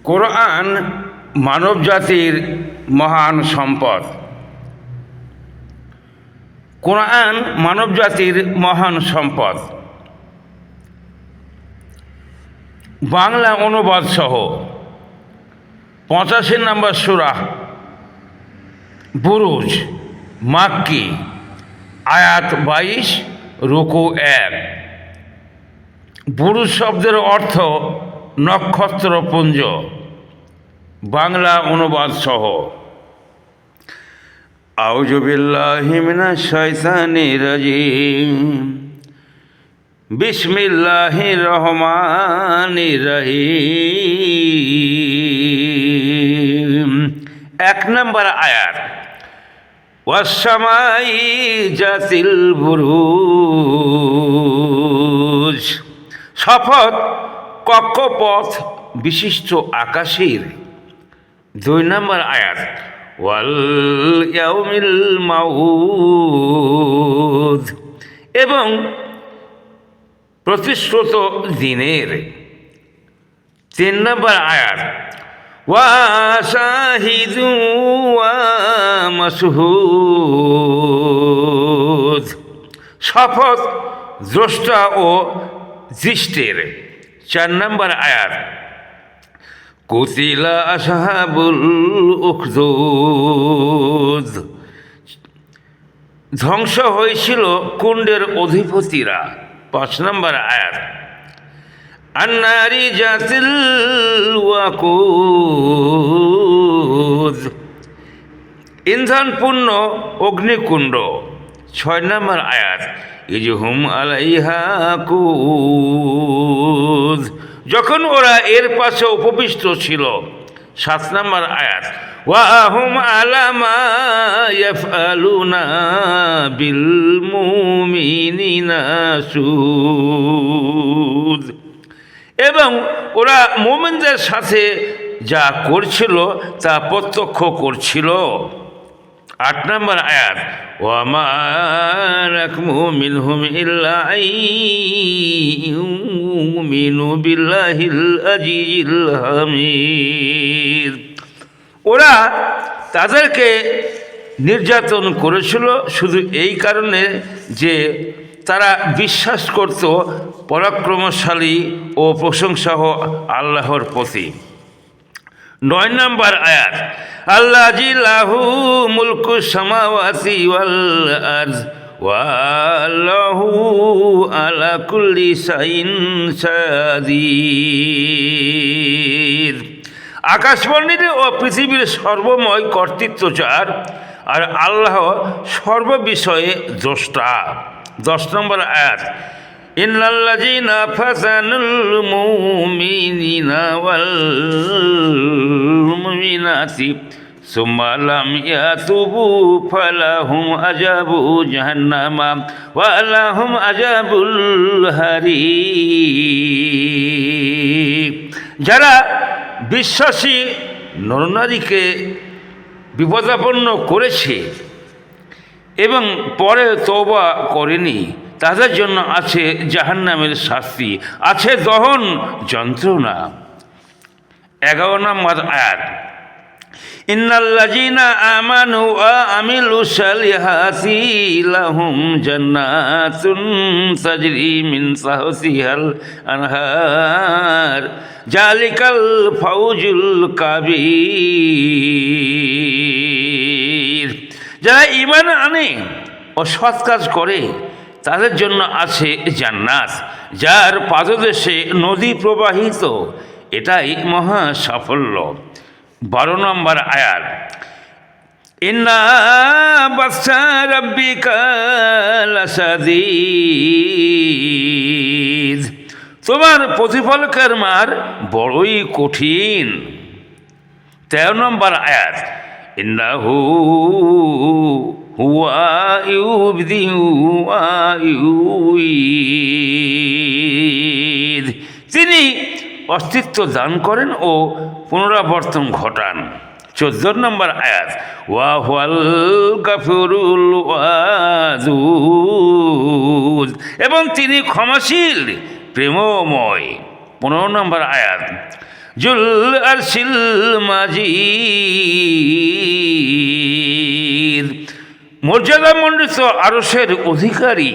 কোরআন মানব জাতির মহান সম্পদ। কোরআন মানব জাতির মহান সম্পদ। বাংলা অনুবাদ সহ 85 নম্বর সূরা বুরুজ, মাক্কি, আয়াত 22, রুকু 1। বুরুজ শব্দের অর্থ নক্ষত্রপুঞ্জ। বাংলা অনুবাদ সহ। আউযু বিল্লাহি মিনাশ শাইতানির রাজিম। বিসমিল্লাহির রহমানির রহিম। 1 নম্বর আয়াত, ওয়াস-সামাই জাতিল বুরুজ। শপথ কক্ষপথ বিশিষ্ট আকাশের। 2 নম্বর আয়াত, ওয়াল ইয়াউমিল মাউদ, এবং প্রতিশ্রুত দিনের। 3 নম্বর আয়াত, ওয়া শাহিদু ওয়া মাশহুদ। শপথ দ্রষ্টা ও দৃষ্টের। 4 নম্বর আয়াত, কুতিলা আসহাবুল উখদুদ। ধ্বংস হয়েছিল কুণ্ডের অধিপতিরা। 5 নম্বর আয়াত, আন্নারি জাতিল ওয়াকুদ। ইন্ধনপূর্ণ অগ্নিকুণ্ড। 6 নম্বর আয়াত, ইজহুম আলাইহা কুদ। যখন ওরা এর পাশে উপবিষ্ট ছিল। 7 নম্বর আয়াত, ওয়াহুম আলা মা ইয়াফআলুনা বিল মুমিনিনা শুহুদ। এবং ওরা মুমিনদের সাথে যা করছিল তা প্রত্যক্ষ করছিল। 8 নম্বর আয়াত, ওয়া মা নাকমু মিনহুম ইল্লা আইয়ুমিনু বিল্লাহিল আজিজিল হামিদ। ওরা তাদেরকে নির্যাতন করেছিল শুধু এই কারণে যে তারা বিশ্বাস করত পরাক্রমশালী ও প্রশংসহ আল্লাহর প্রতি। 9 নম্বর আয়াত, আল্লাযী লাহু মুলকু সামাওয়াতি ওয়াল আরদ ওয়া আল্লাহু আলা কুল্লি শাইইন শাদীদ। আকাশমণ্ডলী ও পৃথিবীর সর্বময় কর্তৃত্ব যার, আর আল্লাহ সর্ববিষয়ে দ্রষ্টা। 10 নম্বর আয়াত, ইন্নাল্লাযীনা ফাতানুল মুমিনিনা ওয়াল মুমিনাতি সুম্মা লাম ইয়াতুবু ফালাহুম আযাবু জাহান্নামা ওয়া লাহুম আযাবুল হারিক। যারা বিশ্বাসী নরনারীকে বিপদাপন্ন করেছে এবং পরে তওবা করেনি, তাদের জন্য আছে জাহান্নামের শাস্তি, আছে দহন যন্ত্রণা। 11 নম্বর আয়াত, ইন্নাল্লাযীনা আমানু ওয়া আমিলুস সালিহাতি লাহুম জান্নাতুন তাজরি মিন তাহতিহাল আনহার যালিকাল ফাউজুল কাবীর। যারা ঈমান আনে ও সৎ কাজ করে তাদের জন্য আছে জান্নাত, যার পাদদেশে নদী প্রবাহিত। এটাই মহা সাফল্য। 12 নম্বর আয়াত, ইন্না বাতশা রাব্বিকা লাশাদীদ। তোমার প্রতিপালকের মার বড়ই কঠিন। 13 নম্বর আয়াত, ইন্নাহু হুয়া ইউবদিউ ওয়া ইউঈদ। তিনি অস্তিত্ব দান করেন ও পুনরাবর্তন ঘটান। 14 নম্বর আয়াত, ওয়া হুয়াল গাফুরুল ওয়াদুদ। এবং তিনি ক্ষমাশীল, প্রেমময়। 15 নম্বর আয়াত, জুল আরশিল মাজিদ, মর্যাদামণ্ডিত আরশের অধিকারী।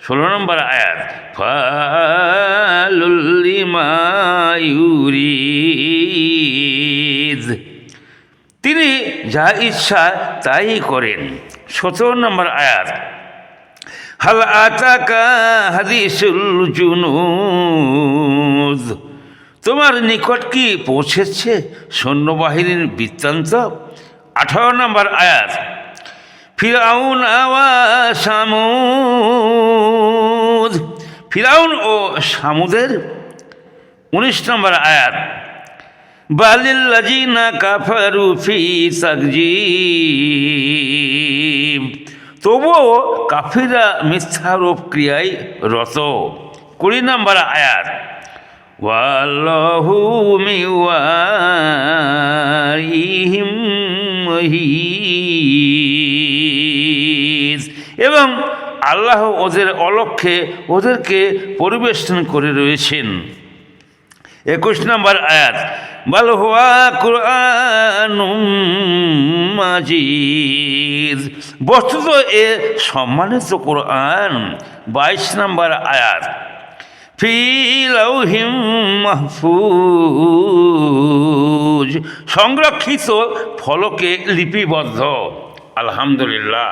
16 নম্বর আয়াত, ফালুল লিমা ইউরিদ, তিনি যা ইচ্ছা তাই করেন। 17 নম্বর আয়াত, হাল আতাকা হাদিসুল জুনুদ, তোমার নিকট কি পৌঁছেছে সৈন্যবাহিনীর বৃত্তান্ত। 18 নম্বর আয়াত, ফিরাউন ওয়া সামুদ, ফিরাউন ও সামুদের। 19 নম্বর আয়াত, বালিল্লাযিনা কাফারু ফি তাকযীব, তবুও কাফিররা মিথ্যারোপ ক্রিয়ায় রত। 20 নম্বর আয়াত, ওয়াল্লাহু মিন ওয়ারিহিম মুহীত, এবং আল্লাহ ওদের অলক্ষ্যে ওদেরকে পরিবেষ্টন করে রয়েছেন। 21 নম্বর আয়াত, বাল হুয়া কুরআনুম মাজিদ, বস্তুত এ সম্মানিত কোরআন। 22 নম্বর আয়াত, ফি লাউহিম মাহফুজ, সংরক্ষিত ফলকে লিপিবদ্ধ। আলহামদুলিল্লাহ।